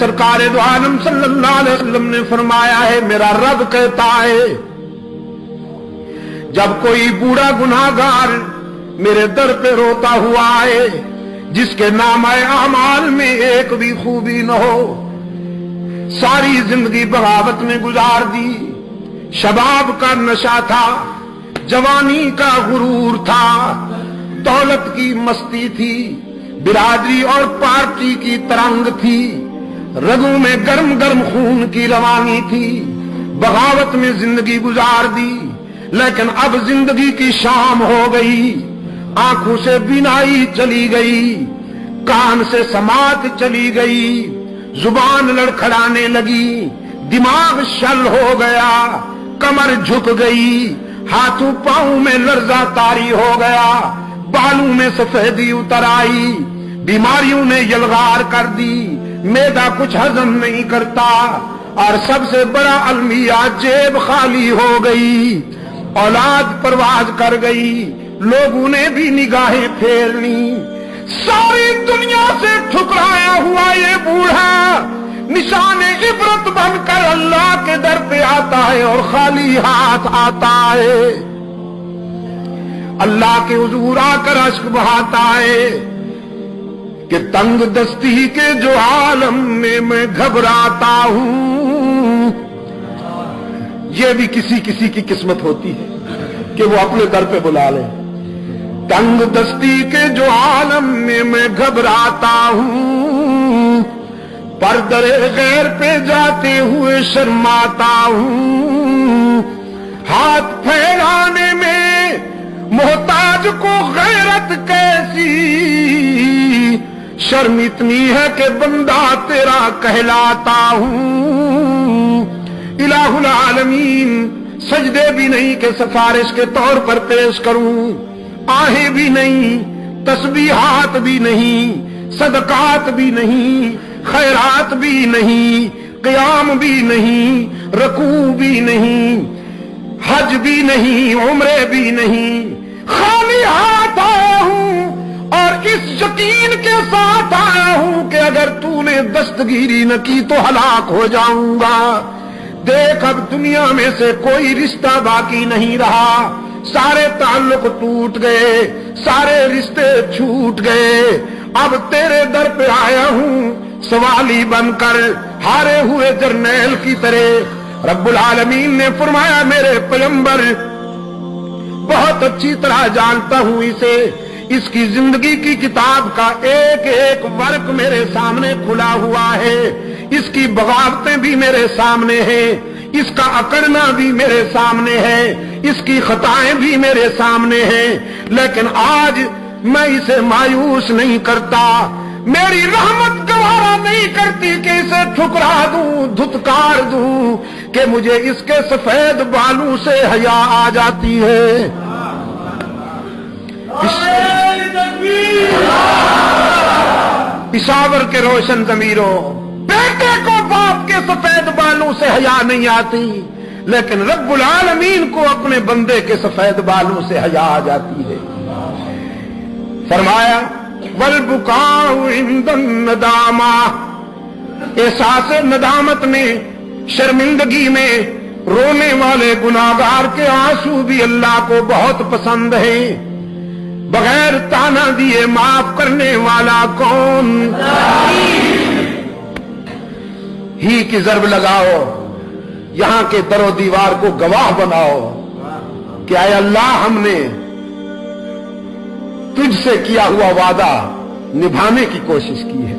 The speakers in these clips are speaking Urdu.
سرکار دو عالم صلی اللہ علیہ وسلم نے فرمایا ہے، میرا رب کہتا ہے جب کوئی بوڑھا گناہگار میرے در پہ روتا ہوا آئے جس کے نامہ اعمال میں ایک بھی خوبی نہ ہو، ساری زندگی بغاوت میں گزار دی، شباب کا نشہ تھا، جوانی کا غرور تھا، دولت کی مستی تھی، برادری اور پارٹی کی ترنگ تھی، رگوں میں گرم گرم خون کی روانی تھی، بغاوت میں زندگی گزار دی، لیکن اب زندگی کی شام ہو گئی، آنکھوں سے بینائی چلی گئی، کان سے سماعت چلی گئی، زبان لڑکھڑانے لگی، دماغ شل ہو گیا، کمر جھک گئی، ہاتھوں پاؤں میں لرزہ طاری ہو گیا، بالوں میں سفیدی اتر آئی، بیماریوں نے یلغار کر دی، معدہ کچھ ہضم نہیں کرتا، اور سب سے بڑا المیہ جیب خالی ہو گئی، اولاد پرواز کر گئی، لوگوں نے بھی نگاہیں پھیر لی، ساری دنیا سے ٹھکرایا ہوا یہ بوڑھا نشان عبرت بن کر اللہ کے در پہ آتا ہے اور خالی ہاتھ آتا ہے، اللہ کے حضور آ کر اشک بہاتا ہے کہ تنگ دستی کے جو عالم میں گھبراتا ہوں۔ یہ بھی کسی کسی کی قسمت ہوتی ہے کہ وہ اپنے در پہ بلا لے، تنگ دستی کے جو عالم میں گھبراتا ہوں، پردرے غیر پہ جاتے ہوئے شرماتا ہوں، ہاتھ پھیلانے میں محتاج کو غیرت کیسی، شرم اتنی ہے کہ بندہ تیرا کہلاتا ہوں۔ الہ العالمین سجدے بھی نہیں کہ سفارش کے طور پر پیش کروں، آہیں بھی نہیں، تسبیحات بھی نہیں، صدقات بھی نہیں، خیرات بھی نہیں، قیام بھی نہیں، رکوع بھی نہیں، حج بھی نہیں، عمرے بھی نہیں، خالی ہاتھ آیا ہوں اور اس یقین کے ساتھ آیا ہوں کہ اگر تو نے دستگیری نہ کی تو ہلاک ہو جاؤں گا۔ دیکھ اب دنیا میں سے کوئی رشتہ باقی نہیں رہا، سارے تعلق ٹوٹ گئے، سارے رشتے چھوٹ گئے، اب تیرے در پہ آیا ہوں سوالی بن کر، ہارے ہوئے جرنیل کی طرح۔ رب العالمین نے فرمایا میرے پیغمبر بہت اچھی طرح جانتا ہوں اسے، اس کی زندگی کی کتاب کا ایک ایک ورق میرے سامنے کھلا ہوا ہے، اس کی بغاوتیں بھی میرے سامنے ہیں، اس کا اکڑنا بھی میرے سامنے ہے، اس کی خطائیں بھی میرے سامنے ہیں، لیکن آج میں اسے مایوس نہیں کرتا، میری رحمت گوارا نہیں کرتی کہ اسے ٹھکرا دوں، دھتکار دوں، کہ مجھے اس کے سفید بالوں سے حیا آ جاتی ہے۔ پشاور کے روشن ضمیروں، بیٹے کو باپ کے سفید بالوں سے حیا نہیں آتی، لیکن رب العالمین کو اپنے بندے کے سفید بالوں سے حیا آ جاتی ہے۔ فرمایا والبکاء عند الندامہ، احساس ندامت میں، شرمندگی میں رونے والے گناہگار کے آنسو بھی اللہ کو بہت پسند ہیں۔ بغیر تانا دیے معاف کرنے والا کون؟ ہی کی ضرب لگاؤ، یہاں کے در و دیوار کو گواہ بناؤ کہ اے اللہ ہم نے تجھ سے کیا ہوا وعدہ نبھانے کی کوشش کی ہے،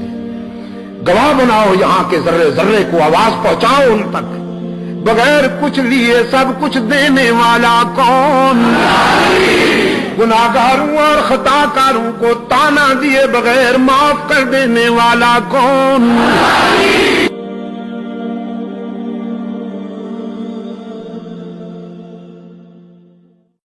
گواہ بناؤ، یہاں کے ذرے ذرے کو آواز پہنچاؤ ان تک، بغیر کچھ لیے سب کچھ دینے والا کون؟ گناہگاروں اور خطا کاروں کو تانا دیے بغیر معاف کر دینے والا کون؟